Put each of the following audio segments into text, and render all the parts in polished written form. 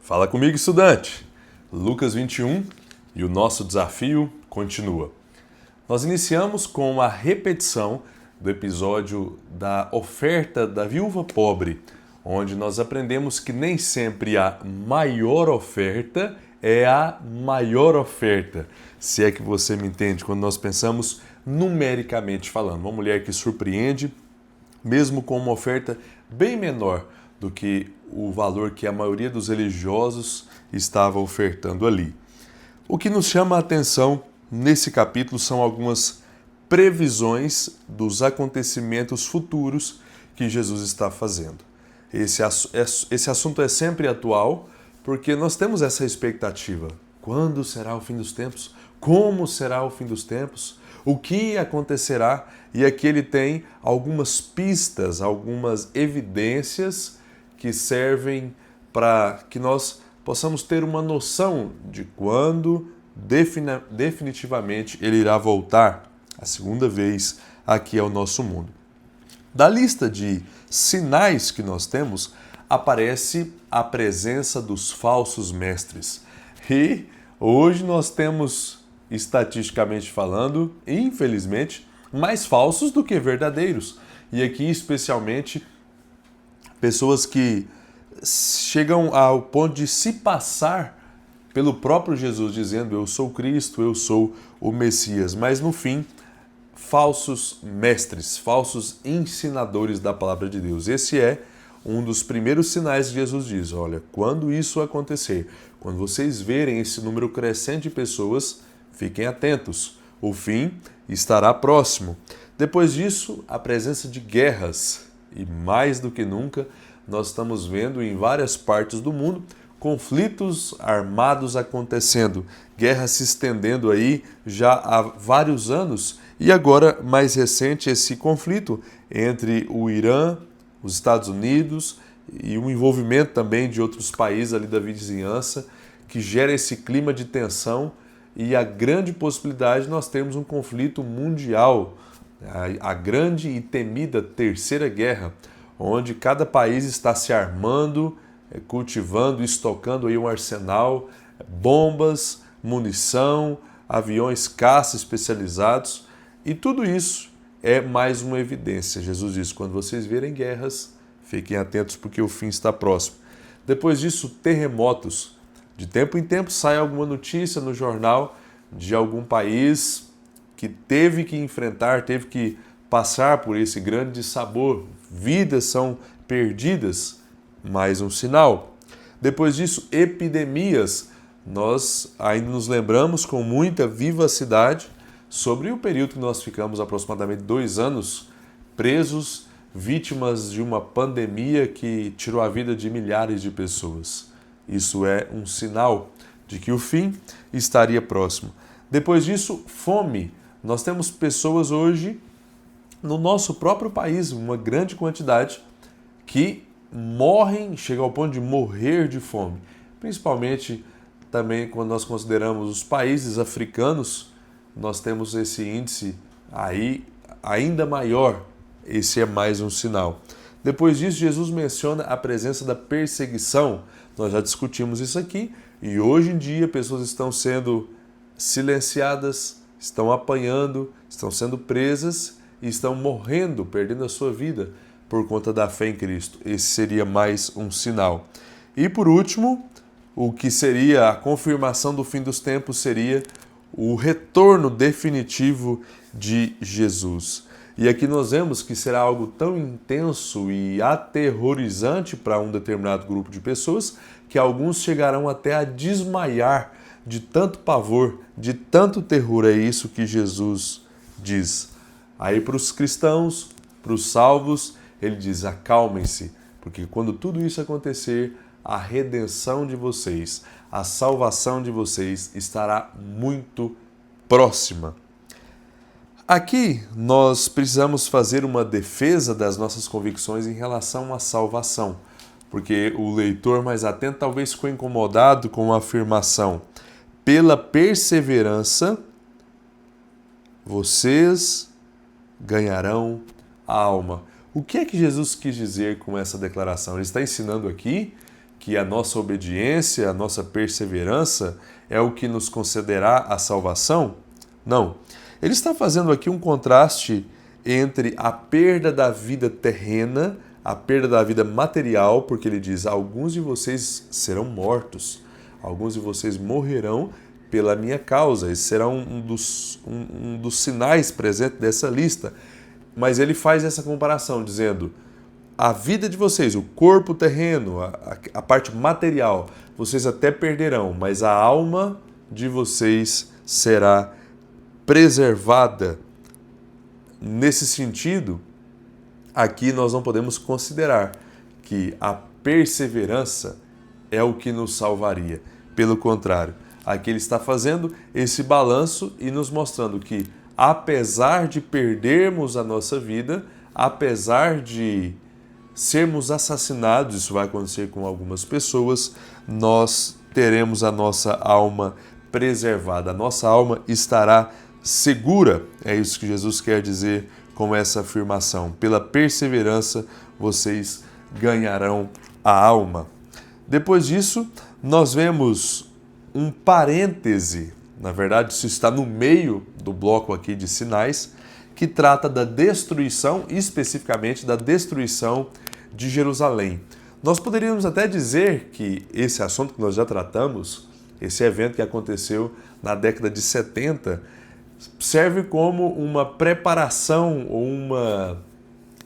Fala comigo, estudante! Lucas 21 e o nosso desafio continua. Nós iniciamos com a repetição do episódio da oferta da viúva pobre, onde nós aprendemos que nem sempre a maior oferta é a maior oferta. Se é que você me entende, quando nós pensamos numericamente falando. Uma mulher que surpreende, mesmo com uma oferta bem menor do que o valor que a maioria dos religiosos estava ofertando ali. O que nos chama a atenção nesse capítulo são algumas previsões dos acontecimentos futuros que Jesus está fazendo. Esse assunto é sempre atual, porque nós temos essa expectativa. Quando será o fim dos tempos? Como será o fim dos tempos? O que acontecerá? E aqui ele tem algumas pistas, algumas evidências que servem para que nós possamos ter uma noção de quando definitivamente ele irá voltar a segunda vez aqui ao nosso mundo. Da lista de sinais que nós temos, aparece a presença dos falsos mestres. E hoje nós temos, estatisticamente falando, infelizmente, mais falsos do que verdadeiros. E aqui, especialmente, pessoas que chegam ao ponto de se passar pelo próprio Jesus, dizendo: eu sou Cristo, eu sou o Messias. Mas, no fim, falsos mestres, falsos ensinadores da palavra de Deus. Esse é um dos primeiros sinais que Jesus diz: olha, quando isso acontecer, quando vocês verem esse número crescente de pessoas, fiquem atentos, o fim estará próximo. Depois disso, a presença de guerras, e mais do que nunca, nós estamos vendo em várias partes do mundo conflitos armados acontecendo, guerras se estendendo aí já há vários anos, e agora, mais recente, esse conflito entre o Irã, os Estados Unidos e o envolvimento também de outros países ali da vizinhança, que gera esse clima de tensão e a grande possibilidade de nós termos um conflito mundial, a grande e temida Terceira Guerra, onde cada país está se armando, cultivando, estocando aí um arsenal, bombas, munição, aviões caça especializados, e tudo isso é mais uma evidência. Jesus diz: quando vocês verem guerras, fiquem atentos porque o fim está próximo. Depois disso, terremotos. De tempo em tempo sai alguma notícia no jornal de algum país que teve que enfrentar, teve que passar por esse grande dissabor. Vidas são perdidas, mais um sinal. Depois disso, epidemias. Nós ainda nos lembramos com muita vivacidade sobre o período que nós ficamos aproximadamente 2 anos presos, vítimas de uma pandemia que tirou a vida de milhares de pessoas. Isso é um sinal de que o fim estaria próximo. Depois disso, fome. Nós temos pessoas hoje no nosso próprio país, uma grande quantidade, que morrem, chegam ao ponto de morrer de fome. Principalmente também quando nós consideramos os países africanos, nós temos esse índice aí ainda maior. Esse é mais um sinal. Depois disso, Jesus menciona a presença da perseguição. Nós já discutimos isso aqui e hoje em dia pessoas estão sendo silenciadas, estão apanhando, estão sendo presas e estão morrendo, perdendo a sua vida por conta da fé em Cristo. Esse seria mais um sinal. E por último, o que seria a confirmação do fim dos tempos seria o retorno definitivo de Jesus. E aqui nós vemos que será algo tão intenso e aterrorizante para um determinado grupo de pessoas que alguns chegarão até a desmaiar de tanto pavor, de tanto terror. É isso que Jesus diz. Aí para os cristãos, para os salvos, ele diz: acalmem-se, porque quando tudo isso acontecer, a redenção de vocês, a salvação de vocês estará muito próxima. Aqui nós precisamos fazer uma defesa das nossas convicções em relação à salvação, porque o leitor mais atento talvez ficou incomodado com a afirmação: pela perseverança, vocês ganharão a alma. O que é que Jesus quis dizer com essa declaração? Ele está ensinando aqui que a nossa obediência, a nossa perseverança é o que nos concederá a salvação? Não. Ele está fazendo aqui um contraste entre a perda da vida terrena, a perda da vida material, porque ele diz: alguns de vocês serão mortos, alguns de vocês morrerão pela minha causa. Esse será um dos sinais presentes dessa lista. Mas ele faz essa comparação, dizendo: a vida de vocês, o corpo terreno, a parte material, vocês até perderão, mas a alma de vocês será preservada. Nesse sentido, aqui nós não podemos considerar que a perseverança é o que nos salvaria. Pelo contrário, aqui ele está fazendo esse balanço e nos mostrando que, apesar de perdermos a nossa vida, apesar de sermos assassinados, isso vai acontecer com algumas pessoas, nós teremos a nossa alma preservada, a nossa alma estará segura. É isso que Jesus quer dizer com essa afirmação. Pela perseverança, vocês ganharão a alma. Depois disso, nós vemos um parêntese, na verdade isso está no meio do bloco aqui de sinais, que trata da destruição, especificamente da destruição de Jerusalém. Nós poderíamos até dizer que esse assunto que nós já tratamos, esse evento que aconteceu na década de 70, serve como uma preparação ou uma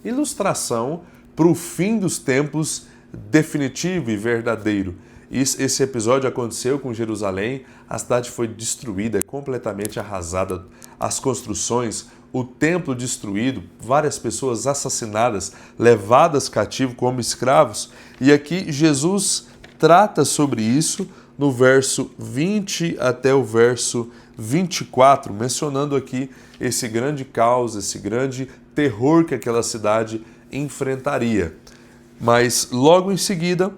ilustração para o fim dos tempos definitivo e verdadeiro. Esse episódio aconteceu com Jerusalém, a cidade foi destruída, completamente arrasada, as construções, o templo destruído, várias pessoas assassinadas, levadas cativo como escravos. E aqui Jesus trata sobre isso no verso 20 até o verso 24, mencionando aqui esse grande caos, esse grande terror que aquela cidade enfrentaria. Mas logo em seguida,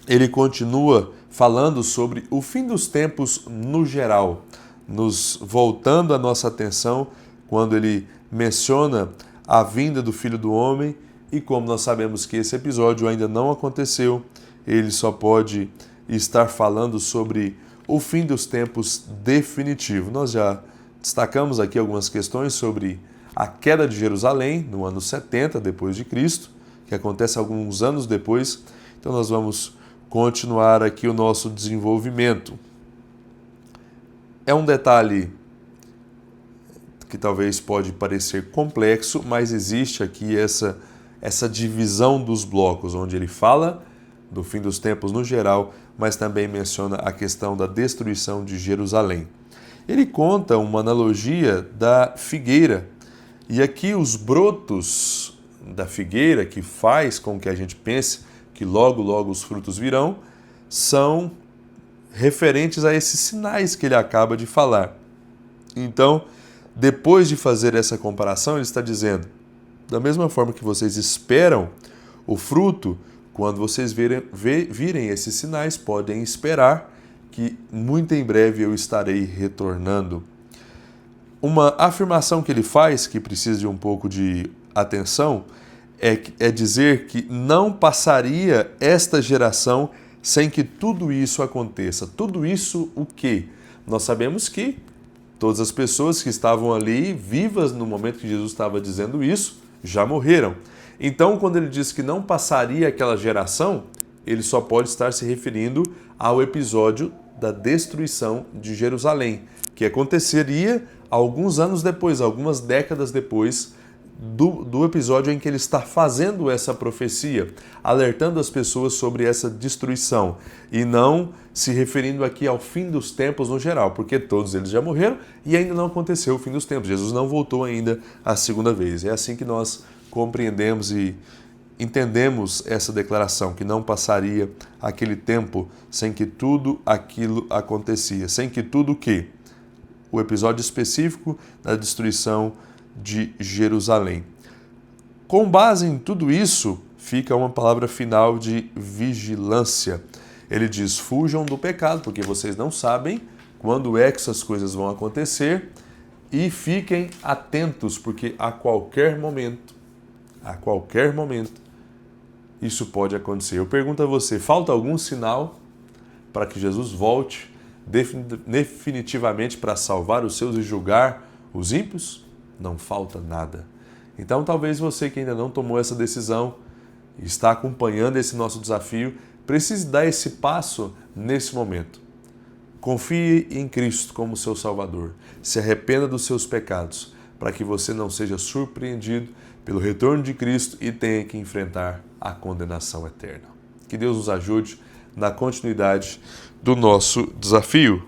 ele continua falando sobre o fim dos tempos no geral, nos voltando a nossa atenção quando ele menciona a vinda do Filho do Homem, e como nós sabemos que esse episódio ainda não aconteceu, ele só pode estar falando sobre o fim dos tempos definitivo. Nós já destacamos aqui algumas questões sobre a queda de Jerusalém no ano 70 depois de Cristo, que acontece alguns anos depois. Então nós vamos continuar aqui o nosso desenvolvimento. É um detalhe que talvez pode parecer complexo, mas existe aqui essa divisão dos blocos, onde ele fala do fim dos tempos no geral, mas também menciona a questão da destruição de Jerusalém. Ele conta uma analogia da figueira, e aqui os brotos da figueira, que faz com que a gente pense que logo, logo os frutos virão, são referentes a esses sinais que ele acaba de falar. Então, depois de fazer essa comparação, ele está dizendo: da mesma forma que vocês esperam o fruto, quando vocês virem esses sinais, podem esperar que muito em breve eu estarei retornando. Uma afirmação que ele faz, que precisa de um pouco de atenção, é dizer que não passaria esta geração sem que tudo isso aconteça. Tudo isso o quê? Nós sabemos que todas as pessoas que estavam ali, vivas no momento que Jesus estava dizendo isso, já morreram. Então, quando ele diz que não passaria aquela geração, ele só pode estar se referindo ao episódio da destruição de Jerusalém, que aconteceria alguns anos depois, algumas décadas depois do episódio em que ele está fazendo essa profecia, alertando as pessoas sobre essa destruição, e não se referindo aqui ao fim dos tempos no geral, porque todos eles já morreram e ainda não aconteceu o fim dos tempos. Jesus não voltou ainda a segunda vez. É assim que nós compreendemos e entendemos essa declaração, que não passaria aquele tempo sem que tudo aquilo acontecia, sem que tudo o quê? O episódio específico da destruição de Jerusalém. Com base em tudo isso, fica uma palavra final de vigilância. Ele diz: fujam do pecado, porque vocês não sabem quando é que essas coisas vão acontecer, e fiquem atentos, porque a qualquer momento, isso pode acontecer. Eu pergunto a você, falta algum sinal para que Jesus volte definitivamente para salvar os seus e julgar os ímpios? Não falta nada. Então talvez você que ainda não tomou essa decisão e está acompanhando esse nosso desafio, precise dar esse passo nesse momento. Confie em Cristo como seu Salvador. Se arrependa dos seus pecados, para que você não seja surpreendido pelo retorno de Cristo e tenha que enfrentar a condenação eterna. Que Deus nos ajude na continuidade do nosso desafio.